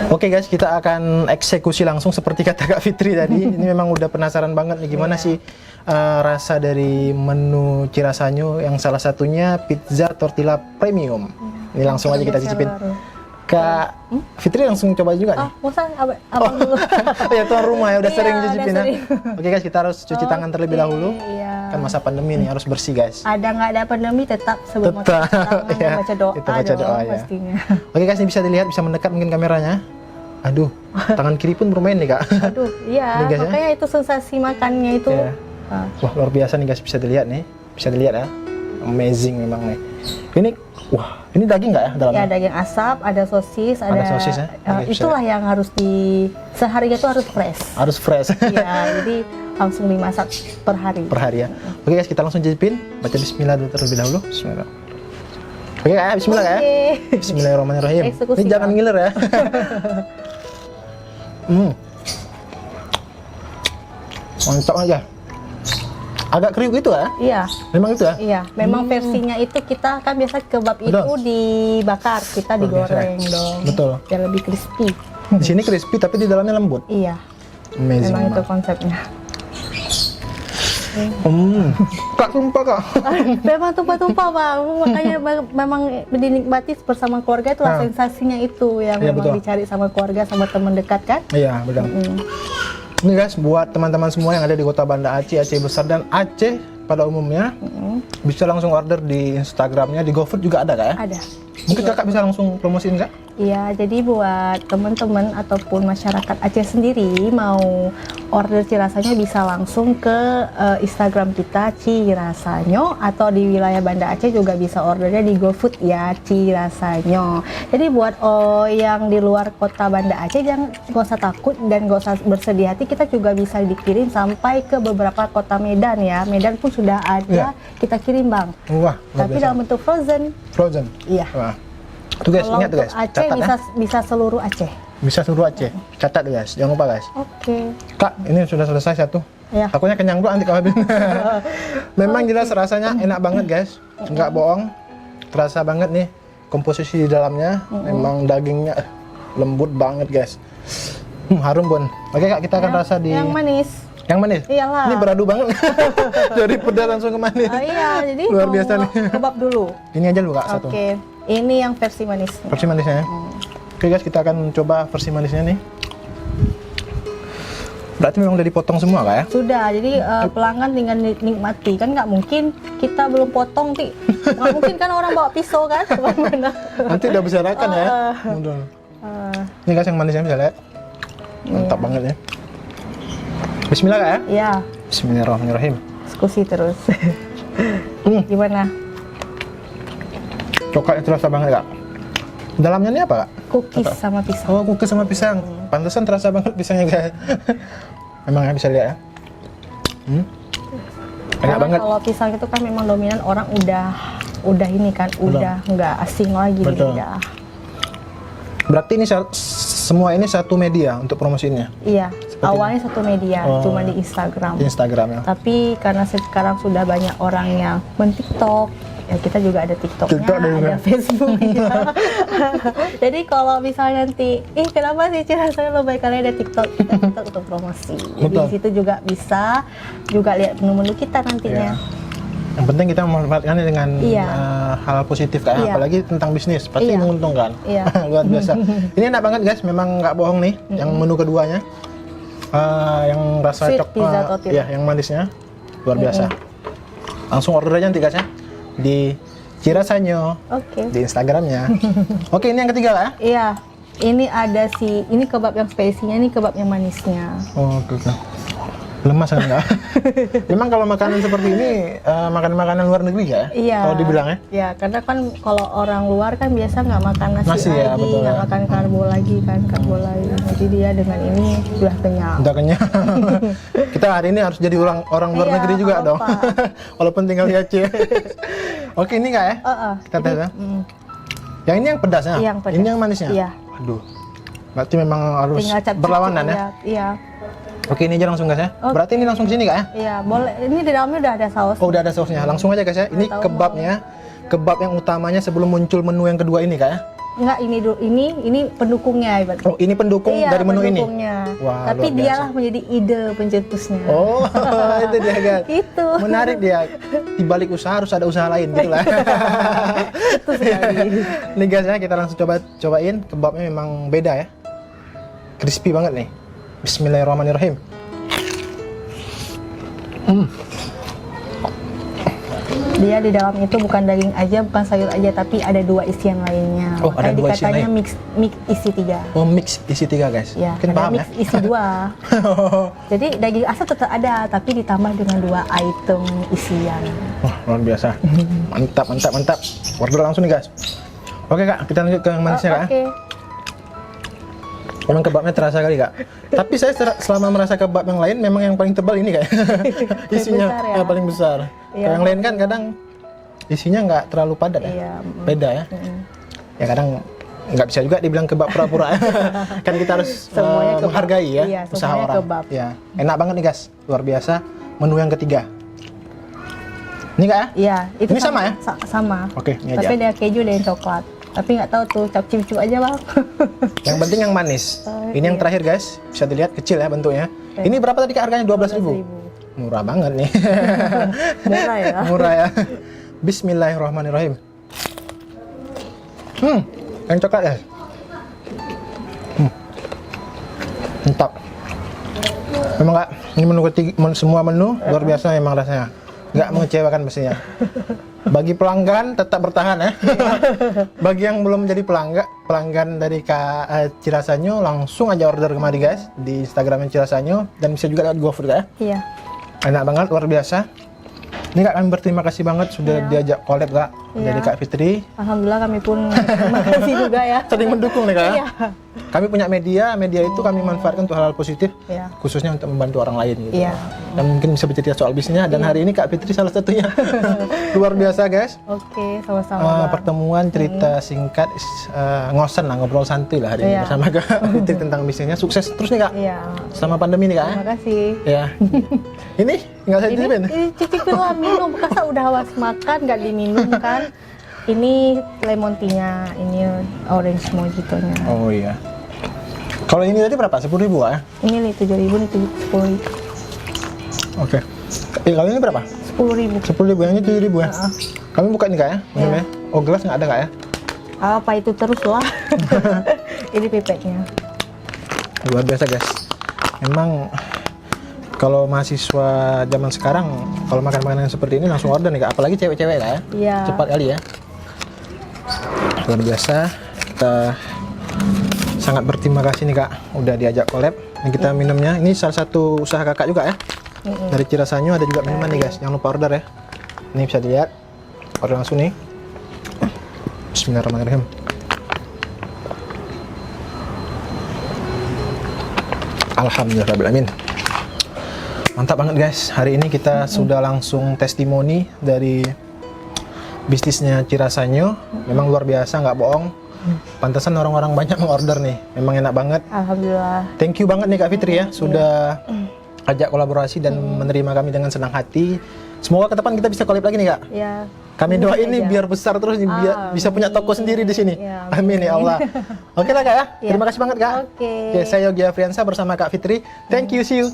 Oke guys, kita akan eksekusi langsung seperti kata Kak Fitri tadi. Ini memang udah penasaran banget nih gimana sih rasa dari menu Cirasanyo yang salah satunya pizza tortilla premium. Ini langsung aja kita cicipin. Kak Fitri langsung coba juga nih. Bosan abang dulu. Ya tuan rumah ya udah sering Iya, cicipin ya. Oke guys, kita harus cuci tangan terlebih dahulu. Iya. Kan masa pandemi nih harus bersih guys. Ada nggak ada pandemi tetap sebelum Tetap, ya. baca doa, Kita baca doa, ya. pastinya. Oke guys, ini bisa dilihat, bisa mendekat mungkin kameranya. Aduh, tangan kiri pun bermain nih Kak. Aduh, iya. Ini guys, ya. Makanya itu sensasi makannya itu. Ya. Wah luar biasa nih guys, bisa dilihat nih, bisa dilihat ya, amazing memang nih. Ini, wah, ini daging nggak ya dalamnya? Ya, daging asap, ada sosis, Ada sosis ya? Oke, itulah yang harus seharinya tuh harus fresh. Harus fresh. Iya, jadi langsung dimasak per hari. Per hari ya. Oke guys, kita langsung cicipin. Baca Bismillah dulu terlebih dahulu. Bismillah. Oke Kak, Bismillah Kak. Oke. Bismillahirrahmanirrahim. Eksekusi, Ini jangan Kak. ngiler ya. Mantap aja. Agak kriuk gitu ya? Iya. Memang itu ya? Iya, memang versinya itu kita kan biasa kebab itu Betul. dibakar, kita Luar biasa. digoreng dong. Betul. Biar lebih crispy. Di sini crispy tapi di dalamnya lembut. Iya, Amazing. memang itu Memang. konsepnya. Kak sumpah Kak. Memang tumpah-tumpah bang, makanya memang dinikmati bersama keluarga itulah sensasinya itu yang Iya, memang betul. dicari sama keluarga, sama teman dekat kan. Iya betul. Ini guys, buat teman-teman semua yang ada di Kota Banda Aceh, Aceh Besar dan Aceh pada umumnya, bisa langsung order di Instagramnya, di GoFood juga ada Kak ya? Ada. Mungkin Kakak bisa langsung promosiin Kak? Iya, jadi buat teman-teman ataupun masyarakat Aceh sendiri mau order Cirasanyo bisa langsung ke Instagram kita Cirasanyo, atau di wilayah Banda Aceh juga bisa ordernya di GoFood ya Cirasanyo. Jadi buat yang di luar kota Banda Aceh jangan gak usah takut dan gak usah bersedih hati, kita juga bisa dikirim sampai ke beberapa kota Medan ya. Medan pun sudah ada, kita kirim bang. Wah, luar Tapi biasa. dalam bentuk frozen. Frozen. Iya. Wah. Tuh guys, Kalau ingat tuh untuk guys, Aceh catat bisa, ya. bisa seluruh Aceh. Bisa seluruh Aceh. Catat guys, jangan lupa guys. Oke. Kak, ini sudah selesai satu. Ya. Takutnya kenyang dulu nanti kalau habis. Memang jelas rasanya enak banget guys, nggak bohong. Terasa banget nih komposisi di dalamnya. Memang dagingnya lembut banget guys. Harum Bon. Oke Kak, kita akan rasa di Yang manis. yang manis. Iyalah. Ini beradu banget. Dari pedas langsung ke manis. Iya, jadi Luar mau biasa nih. kebab dulu. Ini aja dulu Kak satu. Oke. Ini yang versi manis. Versi manisnya ya. Oke guys, kita akan coba versi manisnya nih. Berarti memang udah dipotong semua Kak ya? Sudah, jadi pelanggan tinggal nikmati. Kan nggak mungkin kita belum potong, Ti. Nggak mungkin kan orang bawa pisau kan? Bagaimana? Nanti udah berserakan ya. Betul. Ini guys yang manisnya bisa lihat. Mantap banget ya. Bismillah Kak ya? Iya, Bismillahirrahmanirrahim. diskusi terus. Gimana? Coklatnya terasa banget Kak. Dalamnya ini apa Kak? Cookies sama pisang. Oh, cookies sama pisang. Pantesan terasa banget pisangnya guys. Memang ya bisa lihat ya. Enak Karena banget. kalau pisang itu kan memang dominan orang udah ini kan, udah nggak asing lagi di Betul. lidah. Berarti ini semua ini satu media untuk promosinya Iya, awalnya satu media, Oh. cuma di Instagram. di Instagram ya. Tapi karena sekarang sudah banyak orang yang men-TikTok, ya kita juga ada TikToknya, TikTok ada juga. Facebook ya. Jadi kalau misalnya nanti, kenapa sih Cirasanyo lebih kali ada TikTok? Kita TikTok untuk promosi. Jadi Betul. di situ juga bisa juga lihat menu-menu kita nantinya. Yang penting kita memanfaatkannya dengan Iya. hal positif Kak, Iya. apalagi tentang bisnis pasti Iya. menguntungkan. Iya. Luar biasa. Ini enak banget guys, memang nggak bohong nih. Yang menu keduanya, yang rasa Sweet pizza tortilla. ya, yang manisnya luar biasa. Langsung order aja nanti guys ya di Cirasanyo Oke. di Instagramnya. Oke, ini yang ketiga Kak. Iya. Ini ada ini kebab yang spesinya, ini kebab yang manisnya. Oh, oke. Lemas kan enggak? Memang kalau makanan seperti ini makanan luar negeri ya? Iya. Kalau dibilang ya? Ya, karena kan kalau orang luar kan biasa nggak makan nasi, Nasi ya, lagi, betul nggak ya. makan karbo lagi kan, karbo lagi. Jadi dia dengan ini sudah kenyang. Udah kenyang. Kita hari ini harus jadi orang luar Iya, negeri juga nggak dong. apa-apa. Walaupun tinggal di Aceh. Oke, ini enggak ya? Kita tes ya. Yang ini yang pedasnya? Yang pedas. Ini yang manisnya? Iya. Aduh. Berarti memang harus Tinggal cap-cap berlawanan ya? Iya, Oke, ini aja langsung guys ya. Oke. Berarti ini langsung sini Kak ya? iya, boleh. Ini di dalamnya udah ada saus. Oh, udah ada sausnya. Langsung aja guys ya. Ini Tahu kebabnya. Kebab yang utamanya sebelum muncul menu yang kedua ini Kak ya. enggak ini pendukungnya ibaratnya. Oh, ini pendukung Iya, dari menu ini. pendukungnya. Wah, Tapi luar biasa. dialah menjadi ide pencetusnya. Oh, itu dia guys. Itu. Menarik dia. Di balik usaha harus ada usaha lain gitu lah. Itu sekali. Nih guys ya, kita langsung cobain. Kebabnya memang beda ya. Crispy banget nih. Bismillahirrahmanirrahim. Dia di dalam itu bukan daging aja, bukan sayur aja, tapi ada 2 isian lainnya. Oh, ada 2 isian dikatanya lain. mix isi 3. Oh, mix isi 3 guys. Ya, Mungkin ada paham mix ya. isi 2. Jadi daging asal tetap ada, tapi ditambah dengan 2 item isian. Wah, luar biasa. Mantap, mantap, mantap. Order langsung nih guys. Oke kak, kita lanjut ke yang manisnya kak. Oke. Memang kebabnya terasa kali kak. Tapi saya selama merasa kebab yang lain memang yang paling tebal ini kak. Isinya besar ya? paling besar. Iya. Kalau yang lain kan kadang isinya nggak terlalu padat ya. Iya. Beda ya. Ya kadang nggak bisa juga dibilang kebab pura-pura. Kan kita harus Semuanya kebab. menghargai ya Iya, usaha semuanya orang. kebab. Ya, enak banget nih guys. Luar biasa. Menu yang ketiga. Ini kak ya? Iya, itu Ini sama ya? Sama. Oke, ini Tapi aja. ada keju dan coklat. Tapi nggak tahu tuh, cap-cip aja bang. Yang penting yang manis. Oh, Ini yang iya. terakhir guys, bisa dilihat kecil ya bentuknya. Ini berapa tadi kak harganya? 12.000. Murah banget nih. Murah ya. Murah ya. Bismillahirrahmanirrahim. Yang coklat ya. Mantap. Memang kak, ini menu ketiga, semua menu luar biasa memang rasanya. Nggak mengecewakan pastinya. Bagi pelanggan tetap bertahan ya. Bagi yang belum menjadi pelanggan dari Kak Cirasanyo, langsung aja order kemari guys di Instagramnya Cirasanyo, dan bisa juga lewat GoFood ya. Iya. Enak banget, luar biasa. Ini kak, kami berterima kasih banget sudah diajak collab kak dari Iya. Kak Fitri. Alhamdulillah kami pun terima kasih juga ya. Saling mendukung nih kak. Iya. Kami punya media itu kami manfaatkan untuk hal-hal positif, Iya. khususnya untuk membantu orang lain gitu. Iya. Dan mungkin bisa bercerita soal bisnisnya, dan hari ini Kak Fitri salah satunya. Luar biasa guys. Oke, sama-sama. Bang. Pertemuan cerita singkat, ngosen lah, ngobrol santuy lah hari ini Iya. bersama Kak Fitri tentang bisnisnya. Sukses terus nih kak, Iya. selama pandemi nih kak. Terima kasih. Ya. Ini nggak saya cicipin. Ini cicipin lah, minum. Kasa udah awas makan nggak diminum kan? Ini lemon tea-nya, ini orange mojito-nya. Oh iya. Kalau ini tadi berapa? 10.000 ya? Ini 7.000, ini 10.000. Oke. Kalau ini berapa? 10.000. 10.000, yang ini 7.000 ya? Kami buka nih kak ya, minumnya. Oh, gelas nggak ada kak ya? Apa itu terus lah. Ini pipetnya. Luar biasa guys. Memang kalau mahasiswa zaman sekarang kalau makan makanan yang seperti ini langsung order nih kak, apalagi cewek-cewek kak ya. Iya. Cepat kali ya. Luar biasa. Kita sangat berterima kasih nih kak udah diajak collab. Yang kita minumnya ini salah satu usaha kakak juga ya. Dari Cirasanyo ada juga minuman nih guys. Jangan lupa order ya. Ini bisa dilihat. Order langsung nih. Bismillahirrahmanirrahim. Alhamdulillahirrahmanirrahim. Mantap banget guys. Hari ini kita sudah langsung testimoni dari bisnisnya Cirasanyo. Memang luar biasa, nggak bohong. Pantesan orang-orang banyak mengorder nih. Memang enak banget. Alhamdulillah. Thank you banget nih Kak Fitri ya sudah ajak kolaborasi dan menerima kami dengan senang hati. Semoga ke depan kita bisa collab lagi nih Kak. Ya. Kami doain nih aja. biar besar terus nih, biar bisa punya toko sendiri di sini. Ya, amin ya Allah. Oke lah Kak ya. Ya. Terima kasih banget Kak. Oke. Oke, saya Yogi Afriansa bersama Kak Fitri. Thank you, see you.